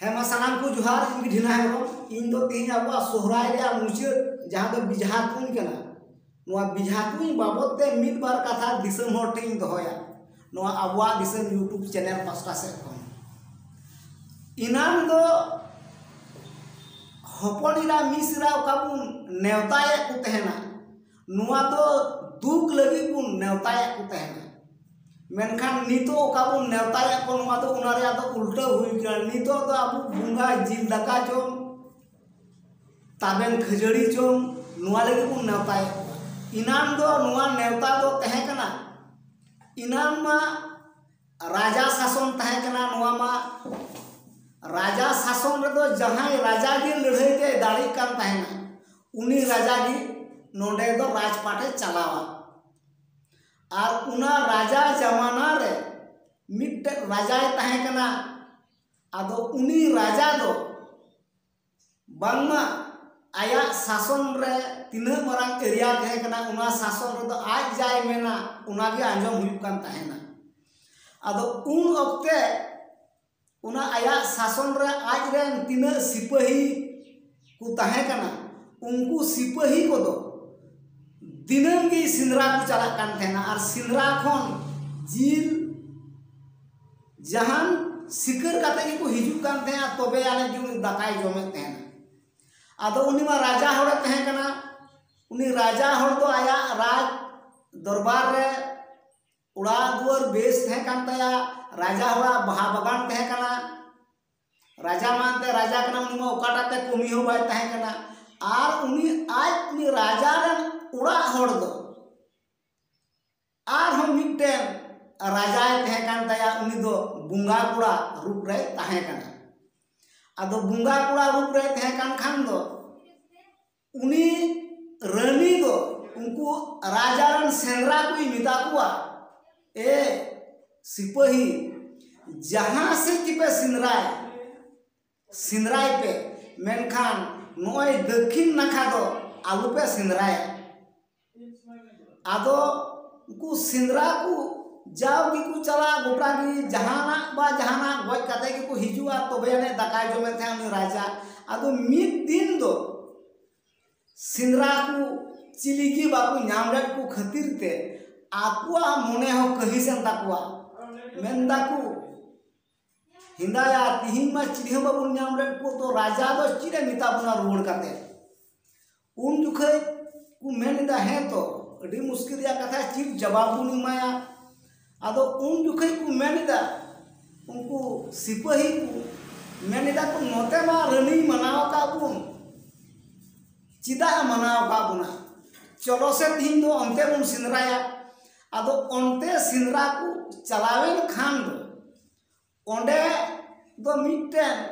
हेमा सानाम को जुहार इनकी ढिना है इन दो तीन अब सोहराय रे मुचाद जहाँ दो बिजहा तुन कना नोआ बिजहा तुन बाबत ते मिद बार कथा दिसम होर टिंग दोया नोआ अबवा दिसम यूट्यूब चैनल पास्टा से खन इनाम दो हपनिरा मिसरा काबुन नेवताय को तहना नोआ दो दुख लगी बुन नेवताय को तहना मेनखान नितो काबुन नेवताय को नोआ दो उनारे दो उल्टा हुई कना नितो दो अबु बुंगा जिल दाका जोम ताबेन खजड़ी जोम नोआ लगी बुन नेवताय इनाम दो नोआ नेवता दो तहे कना इनाम मा राजा शासन तहे कना नोआ मा राजा शासन रे दो जहां राजा की लड़ाई ते दाड़ी कान तहेना उनी राजा की नोडे दो राजपाटे चलावा और उना राजा जमाना रे मिट राजा तहे कना आदो उनी राजा दो बांगमा आया शासन रे तीन मरांग एरिया तहे कना उना शासन रे दो आज जाय मेना उना के आंजम हुई कान तहेना आदो उन वक्ते उना आया शासन रे आज रे तीन सिपाही को तहे कना उनको सिपाही को दो दिनम की सिंदरा को चला कान थेना और सिंदरा खन जिल जहां सिकर काते की को हिजू कान थे तबे आने जो दाकाय जमे थेना आदो उनी मा राजा होड़े तहे कना उनी राजा होड़ तो आया राज दरबार रे उड़ा दुआर बेस थे कान तया राजा होड़ा बहा बगान तहे कना राजा मानते राजा कना उनी मा ओकाटाते कमी हो बाय तहे कना और उनी आज उनी राजा रे उड़ा होड़ दो आर हम मिटन राजा तहे कान तया उनी दो बुंगा कुड़ा रूप रे तहे कना आदो बुंगा कुड़ा रूप रे तहे कान खान दो उनी रानी दो उनको राजा रन सेंद्रा को मिता कुआ ए सिपाही जहां से कि पे सिंदराय पे मेनखान नोय दक्षिण नाखा दो आलू पे सिंदराय आदो को सिंदरा को जाओ की को चला गोटा की जहाना बा जहाना गज काते की को हिजुआ तबे ने दाकाय जमे थे उनी राजा आदो मिद दिन दो सिंदरा को चिलिगी बाकू नामरे को खातिर ते आकुआ मने हो कही सेन ताकुआ मेन दाकू हिंदाया तिहिन मा चिलिह बाबू नामरे को तो राजा दो चिरे मिता बना रोड काते उन जुखे को मेन दा है तो अड़ी मुश्किल या कथा चिप जवाब नहीं माया आदो उन जुखे को मेनिदा उनको सिपाही को मेनिदा को नोते मा रनी मनाओ का बुन चिदा मनाओ का बुना चलो से तीन दो अंते बुन सिंदराया आदो अंते सिंदरा को चलावेन खान दो ओंडे दो मिटन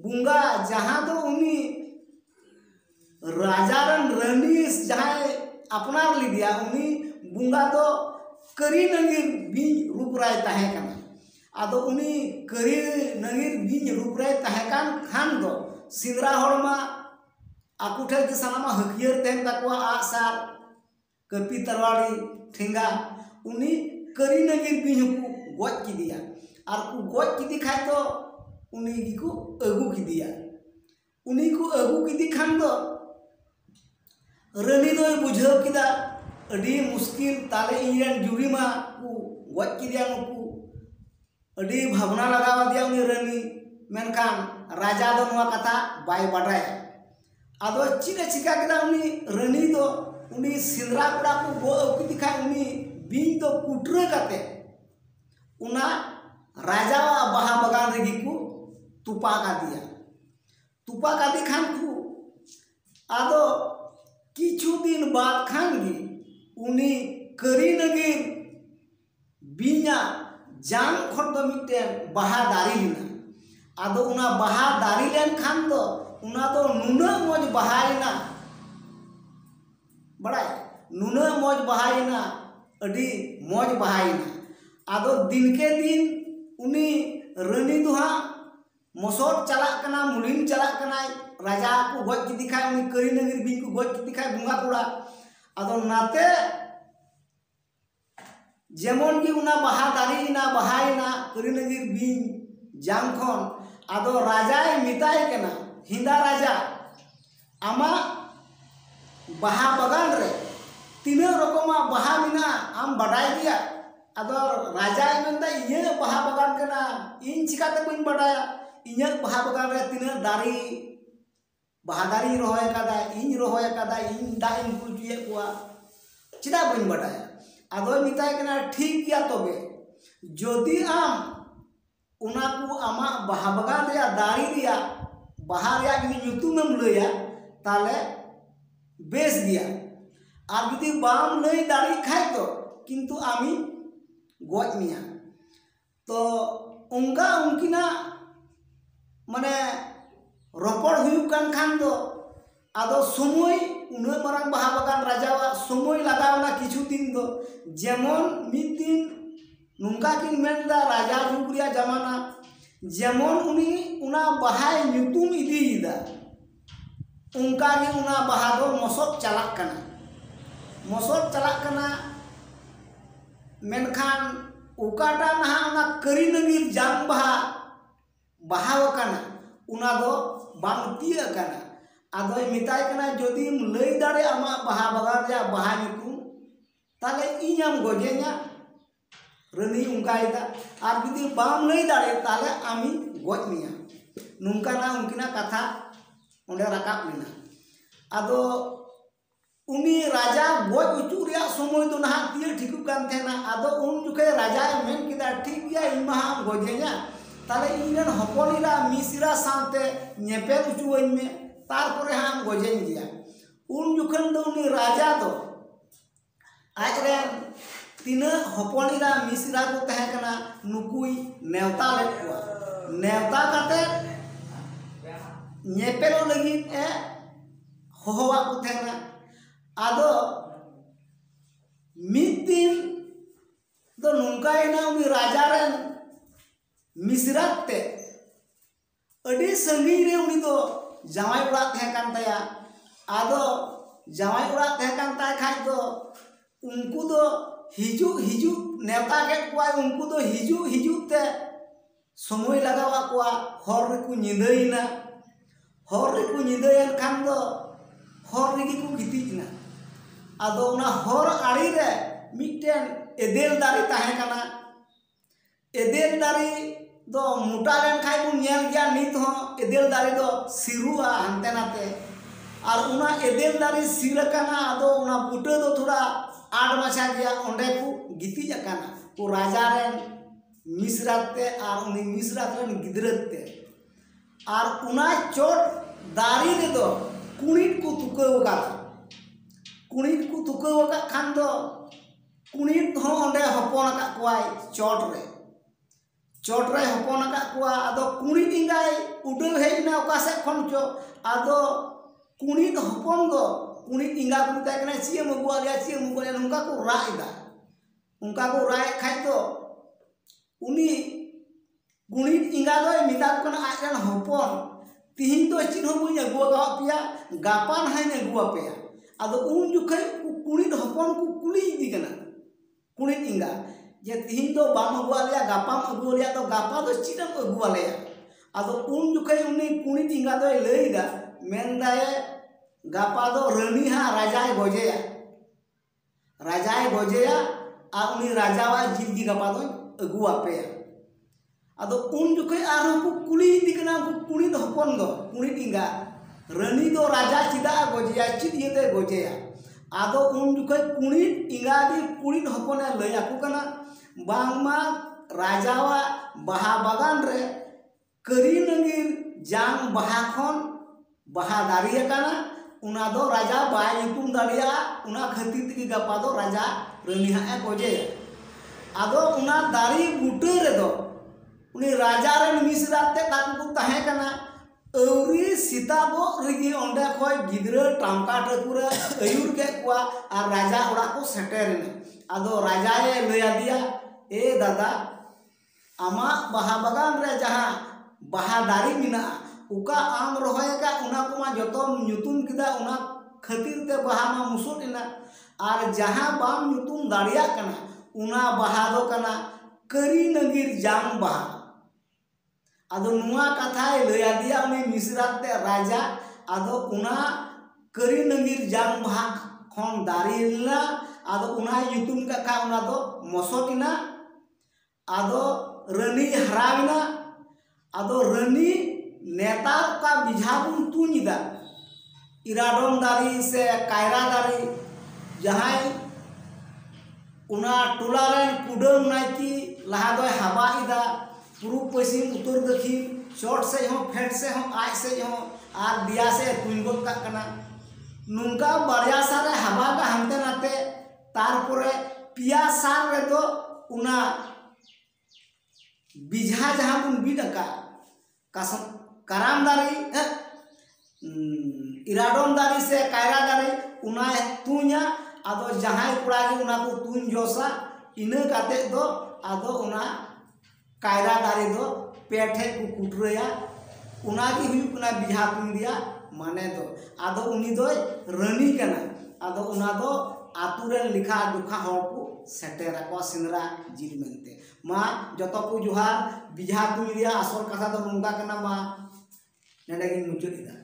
बुंगा जहां दो उनी राजा रन रनी जहां अपना ली दिया उनी बुंगा दो करी नंगीर बीज रूप राय तहे कना आदो उनी करी नंगीर बीज रूप राय तहे कान खान दो सिंदरा हड़मा आकुठे के सनामा हकियर तेन तकवा आसार कपी तरवाड़ी ठेंगा उनी करी नंगीर बीज को गोज की दिया और को गोज की दिखाए तो उनी को अगू की दिया उनी को अगू की दिखान दो रनी दो बुझाव किदा अड़ी मुश्किल ताले इरन जुरीमा को गज किदिया नुकु अड़ी भावना लगावा दिया उनी रनी मेनखान राजा दो नवा कथा बाय बाडाय आदो चिका चिका किदा उनी रनी दो उनी सिंदरा कुड़ा को गो की दिखा उनी बीन दो कुटरे काते उना राजा बहा बगान रेगी को तुपा का दिया तुपा का दिखान को आदो किछु दिन बाद खानगी उनी करी नगीर बीना जान खट दो मिटेन बहा दारी लिना आदो उना बहा दारी लेन खान दो उना दो नुना मौज बहाइना बड़ाय नुना मौज बहाइना अडी मौज बहाइना आदो दिन के दिन उनी रनी दुहा मसोट चला कना मुलिन चला कना राजा को गज की दिखाए उनी करी नगीर बी को गज की दिखाए बुंगा कुड़ा आदो नाते जेमन की उना बहा दारी ना बहाइना करी नगीर बी जाम खन आदो राजाय मिताय कना हिंदा राजा आमा बाहा बगान रे तीना रकमा बाहा मिना आम बडाय गया आदो राजाय मेनदा इये बाहा बगान कना इन चिकाते बइन बडाया इnya बाहा बगान रे तीना दारी बाहा दारी रोहय कादा इन रोहय कादा इन दा इन कुलजुए कुआ चिदा बइन बडाया आदो मिताय कना ठीक गया तबे जदि आम उना को आमा बाहा बगान रे दारी रिया बाहा रे nyutumem लया ताले बेस गया और जुदी बाम लई दाड़ी खाय तो किंतु आमी गज मिया तो उनका उनकिना माने रपड़ हुयुक कान खान दो आदो समय उन्हें मारांग बाहा बगान राजावा समय लगावना किछु दिन दो जेमन मिद दिन नुंका किन मेनदा राजा जुगरिया जमाना जेमन उनी उना बाहाय nyutum इदीदा उनका गे उना बाहा दो मसोद चलाक कना मसोद चलाक कना मेनखान उकाटा नहा उना करी नंगिर जाम बाहा बाहाव कना उना दो बांग तिया कना आदो मिताय कना जदिम लई दाड़े आमा बाहा बगान रे बाहा nyutum ताले इኛम गजे냐 रनी उनकायदा और जुदी बाम लई दाड़े ताले आमी गज मिया नुंकाना उनकिना कथा उन्हें रकाब लेना आदो उनी राजा गज उचू रे समय तो नहा तिया ठिकु कान थेना आदो उन जुखे राजा मेन किदा ठीक गया इमा हम गजे냐 ताले इनन हपनिरा मिसिरा साथे नेपेल उचुवइन में तारपरे हम गजेन गया उन जुखन दो उनी राजा दो आजरे तीना हपनिरा मिसिरा को तहे कना नुकुई नेवता ले कुआ नेवता काते नेपेलो लगी ए होवा को थेना आदो मिद दिन दो नुंकायना उनी राजा रेन मिसराते अडी संगी रे उनी दो जावाई उड़ा तहे कान तया आदो जावाई उड़ा तहे कान ताय खाय दो उनको दो हिजु हिजु नेता के कुआय उनको दो हिजु हिजु ते समय लगावा कुआ हर रे को निंदैना हर रे को निंदैन खान दो हर रे को गितिजना आदो उना हर आड़ी रे मिटेन एदेल दारी ताहे कना एदेल दारी दो मोटा लेन खाय बुन नेल गया नित हो एदेल दारी दो सिरुआ हनते नाते और उना एदेल दारी सिर कना आदो उना बुटे दो थोड़ा आड़ माछा गया ओंडे को गिति जकाना को राजा रेन मिसराते और उनी मिसरात रेन गिदरते और उना चोट दारी रे दो कुणिट को तुकावका कुणिट को तुकावका खान दो कुणिट हो ओंडे हपन का कुआय चोट रे हपन का कुआ आदो कुणिट इंगाय उडल हेजना ओकासे खन चो आदो कुणिट हपन दो कुणिट इंगा को ताय कना चिए मगुआ उनका को रायदा उनका को राय खाय तो उनी कुणिट इंगा दो मिता को कना आजन हपन तिहिन तो चिन हो बुई अगुआ पिया गापान हाय अगुआ पिया आदो उन जुखै कुणिट हपन को कुली इदी कना कुणिट इंगा जे तिहिन तो बाम अगुआ लिया गापाम अगुआ लिया तो गापा दो चिनम अगुआ लिया आदो उन जुखै उनी कुणिट इंगा दो लईदा मेनदाए गापा दो रनी हा राजाय गजेया आ उनी राजावा जिलगी गापा दो अगुआ पेया आदो उन जुखे आरो को कुली दिकना को कुणिट हपन दो कुणिट इंगा रनी दो राजा चिदा गजेया चिदियते गजेया आदो उन जुखे कुणिट इंगा दी कुणिट हपने लया को कना बांगमा राजावा बाहा बागान रे करी नंगिर जांग बाहा खन बाहा दारिया काना उना दो राजा बाय nyutum दाड़िया उना खातिर तकी गपा दो राजा रनी हा गजे आदो उना दारी बुटे रे दो उनी राजा रेन मिसराते ताकू तहे कना औरी सीता दो रिगी ओंडे खय गिदरा टामका टकुरा अयुर के कुआ आ राजा ओड़ा को सेटेरने आदो राजा ए लया दिया ए दादा आमा बाहा बगान रे जहां बाहा दारी मिना उका आम रोहय का उना को मा जतम nyutum किदा उना खातिर ते बाहा मा मुसुटिना और जहां बाम nyutum दाड़िया कना उना बाहा दो कना करी नंगिर जाम बाहा आदो नुआ कथाय लय आदिया उनी मिसराते राजा आदो उना करी नंगीर जांग भाग खन दारिलना आदो उना युतुम का उना दो मसोकिना आदो रानी हराविना आदो रानी नेता का बिझाबुन तुनिदा इराडोम दारी से कायरा दारी जहां उना टोलारेन कुडम नाइकी लहा दो हबा इदा पूर्व पश्चिम उत्तर दक्षिण चोट से हो फेट से हो आज से हो आर दिया से तुंगोत का कना नुंका बड़िया सारे हबा का हमते नाते तारपुरे पिया सार रे तो उना बिझा जहां बुन बिडका कसम कराम दारी इराडोम दारी से कायरा दारी उना तुnya आदो जहां कुड़ा के उना को तुन जोसा इने काते दो आदो उना कायरा दारी दो पेठे को कुटरया उना की हुई कुना बिहा तुन दिया माने दो आदो उनी दो रानी कना आदो उना दो आतुरे लिखा दुखा हर को सेटेरा को सिंदरा जिल मेनते मा जतो को जुहार बिहा तुन दिया असर कथा दो नंगा कना मा नेडे मुचुद दा।